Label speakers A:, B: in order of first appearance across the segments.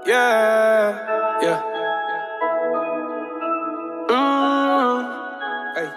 A: Yeah, yeah. Hey.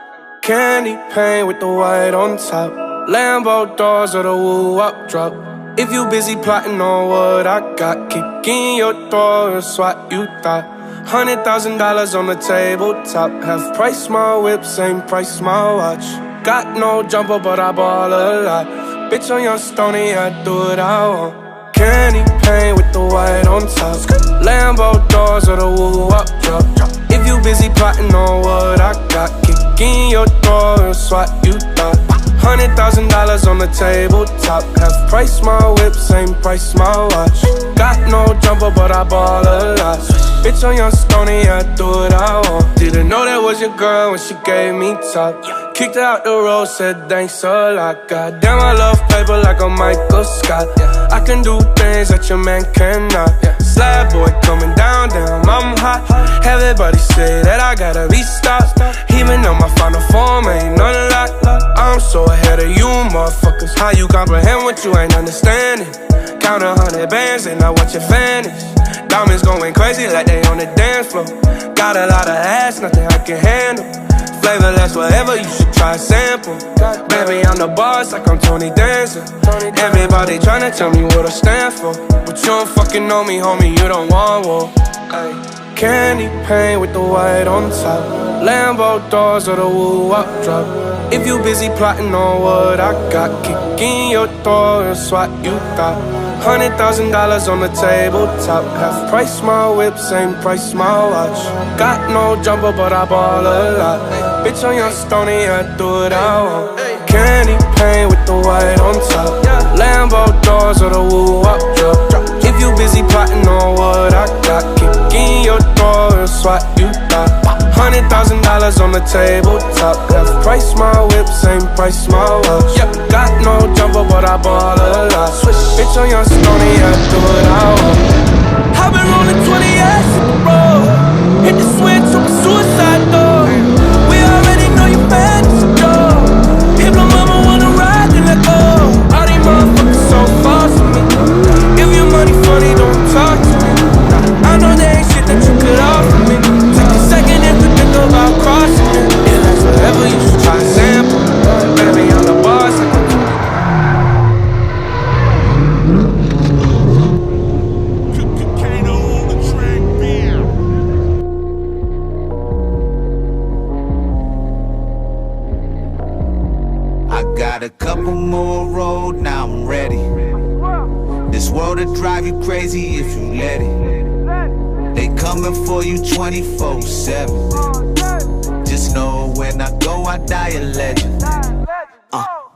A: Candy paint with the white on top. Lambo doors or the woo-up drop. If you busy plotting on what I got, kick in your door and swat you thought. $100,000 on the tabletop. Half price my whip, same price my watch. Got no jumper, but I ball a lot. Bitch, on your stony, I do what I want. Candy paint with the white on top. Lambo doors or the woo-up drop. If you busy plotting on what I got, kick in your door and swat you thought. $100,000 on the tabletop. Half price my whip, same price my watch. Got no jumper, but I ball a lot. Bitch, on your stony, I do what I want. Didn't know that was your girl when she gave me top. Kicked her out the road, said thanks a lot. Goddamn, I love paper like a Michael Scott. I can do things that your man cannot. Slab boy coming down, damn, I'm hot. Everybody say that I gotta be stopped. Even though my final form ain't none of that. I'm so ahead of you, motherfuckers. How you comprehend what you ain't understanding? Count 100 bands and I watch it vanish. Diamonds going crazy like they on the dance floor. Got a lot of ass, nothing I can handle. Flavorless, whatever, you should try a sample. Baby, I'm the boss like I'm Tony Danza. Everybody tryna tell me what I stand for, but you don't fucking know me, homie, you don't want war. Candy paint with the white on top. Lambo doors or the woo-up drop. If you busy plotting on what I got, kick in your door and swat you thought. $100,000 on the tabletop. Half price my whip, same price my watch. Got no jumper, but I ball a lot. Bitch, on your stony, I do what I want. Candy paint with the white on top. Lambo doors or the woo-up drop. If you busy plotting on what I got, kick in your door and swat you thought. $100,000 on the tabletop. Half price my whip, same price my watch. Got no jumper, but I ball a lot. Bitch, on your stony, I do what I want. I've been rolling 20 years in the road. Hit the switch on the suicide door. We already know you bad as a dog. If my mama wanna ride, then let go. All these motherfuckers so far from me. If your money funny, don't talk to me. I know there ain't shit that you could offer me. Take a second if you think about crossing it. Yeah, that's whatever, you should try a sample. Baby, I'm the boss like I'm
B: Got a couple more road, now I'm ready. This world'll drive you crazy if you let it. They coming for you 24/7. Just know when I go, I die a legend.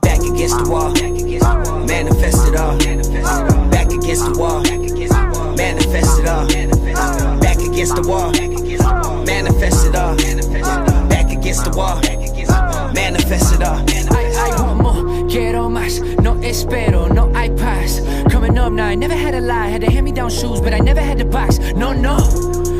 C: Back against the wall, manifest it all. Back against the wall, manifest it all. Back against the wall, manifest it all. Back against the wall, manifest it all.
D: I want more, quiero más. No espero, no hay paz. Coming up now, I never had a lie. Had to hand-me-down shoes, but I never had the box. No, no.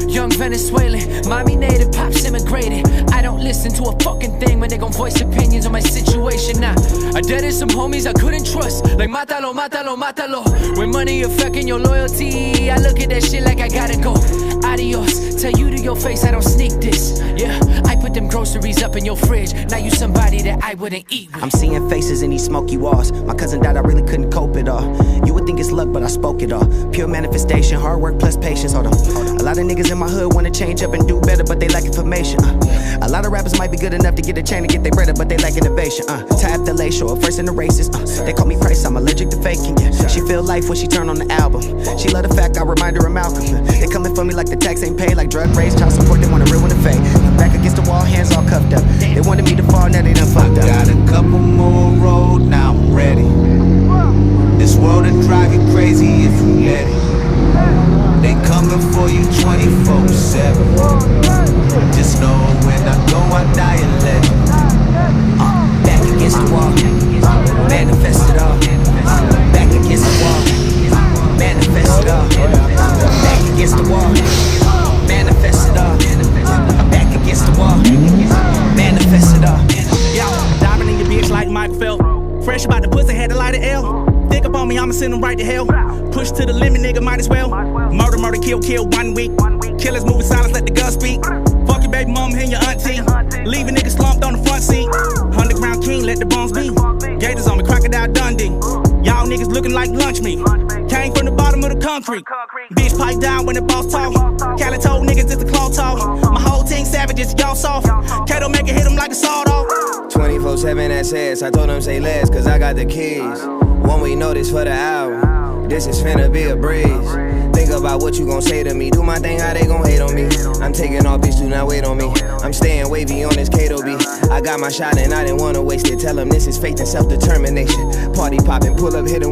D: Young Venezuelan, mommy native, pops immigrated. I don't listen to a fucking thing when they gon' voice opinions on my situation. Nah, I dated some homies I couldn't trust. Like mátalo, mátalo, mátalo. When money affecting your loyalty, I look at that shit like I gotta go. Adios, tell you to your face I don't sneak this. Yeah, I put them groceries up in your fridge. Now you somebody that I wouldn't eat with.
C: I'm seeing faces in these smoky walls. My cousin died, I really couldn't cope it all. You would think it's luck, but I spoke it all. Pure manifestation, hard work plus patience. Hold on. A lot of niggas in my hood wanna change up and do better, but they lack information. A lot of rappers might be good enough to get a chain and get their bread up, but they lack innovation. Tap the lace, show up first in the races. They call me Price, I'm allergic to faking. Yeah. She feel life when she turn on the album. She love the fact I remind her of Malcolm. They coming for me like the tax ain't paid, like drug raise, child support. They wanna ruin the fake. Back against the wall, hands all cuffed up. They wanted me to fall, now they done fucked up.
B: Got a couple more road, now I'm ready. This world'll drive you crazy if you let it. They coming for you 24/7. Just know when I go, I die a legend.
C: Back against the wall, manifest it all. Back against the wall, manifest it all. Back against the wall, manifest it all. Back against the wall, manifest it all.
E: Yo, diving in your bitch like Michael Phelps. Fresh about the pussy, had to light an L. Think about on me, I'ma send them right to hell. Push to the limit, nigga, might as well. Murder, murder, kill, kill, 1 week. Killers moving silence, let the gun speak. Fuck your baby mama and your auntie. Leave a nigga slumped on the front seat. Underground king, let the bones be. Gators on me, Crocodile Dundee. Y'all niggas looking like lunch meat. Came from the bottom of the concrete. Bitch pipe down when the boss talk. Cali told niggas it's the claw talk. My whole team savages, y'all soft. Kato make it hit him like a sawed off.
F: 24/7 SS, I told them say less, cause I got the keys. 1 week notice for the album, this is finna be a breeze. Think about what you gon' say to me, do my thing, how they gon' hate on me. I'm taking off, bitch, do not wait on me. I'm staying wavy on this Kato beat. I got my shot and I didn't wanna waste it. Tell them this is faith and self-determination. Party poppin', pull up, hit 'em with